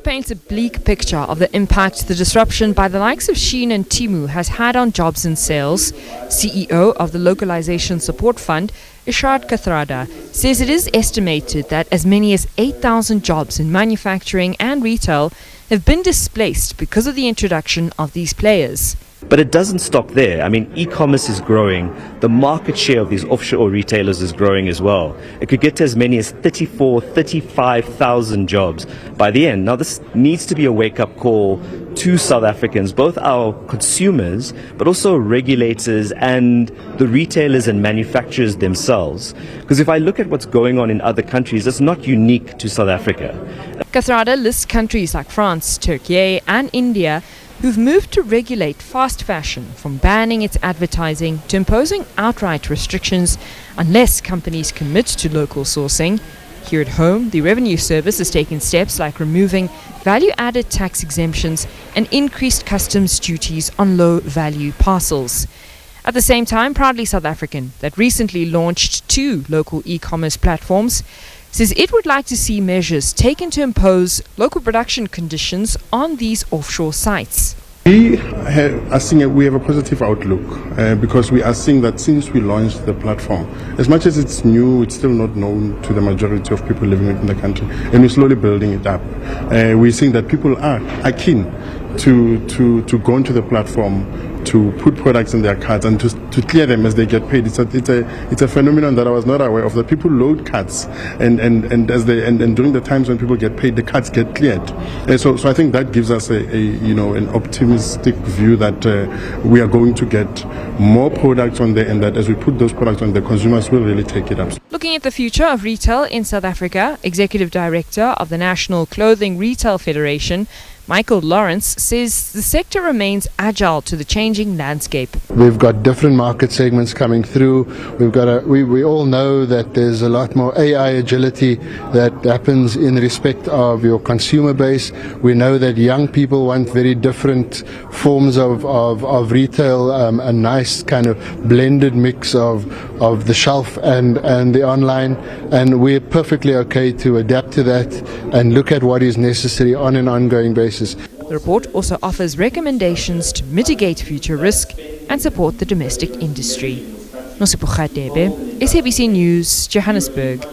report paints a bleak picture of the impact the disruption by the likes of Shein and Temu has had on jobs and sales. CEO of the Localisation Support Fund, Ishard Kathrada, says it is estimated that as many as 8,000 jobs in manufacturing and retail have been displaced because of the introduction of these players. But it doesn't stop there. I mean, e-commerce is growing. The market share of these offshore retailers is growing as well. It could get to as many as 35,000 jobs by the end. Now, this needs to be a wake-up call to South Africans, both our consumers, but also regulators and the retailers and manufacturers themselves. Because if I look at what's going on in other countries, it's not unique to South Africa. Kathrada lists countries like France, Turkey and India who've moved to regulate fast fashion, from banning its advertising to imposing outright restrictions unless companies commit to local sourcing. Here at home, the Revenue Service has taken steps like removing value-added tax exemptions and increased customs duties on low-value parcels. At the same time, Proudly South African, that recently launched 2 local e-commerce platforms, says it would like to see measures taken to impose local production conditions on these offshore sites. We are seeing we have a positive outlook because we are seeing that since we launched the platform, as much as it's new, it's still not known to the majority of people living in the country, and we're slowly building it up. We're seeing that people are keen to go onto the platform, to put products in their carts and to clear them as they get paid. It's a phenomenon that I was not aware of. The people load carts and during the times when people get paid, the carts get cleared. So I think that gives us an optimistic view that we are going to get more products on there, and that as we put those products on, the consumers will really take it up. Looking at the future of retail in South Africa, Executive Director of the National Clothing Retail Federation, Michael Lawrence, says the sector remains agile to the changing landscape. We've got different market segments coming through. We all know that there's a lot more AI agility that happens in respect of your consumer base. We know that young people want very different forms of retail, a nice kind of blended mix of the shelf and the online, and we're perfectly okay to adapt to that and look at what is necessary on an ongoing basis. The report also offers recommendations to mitigate future risk and support the domestic industry. Nosipho Khatebe, SABC News, Johannesburg.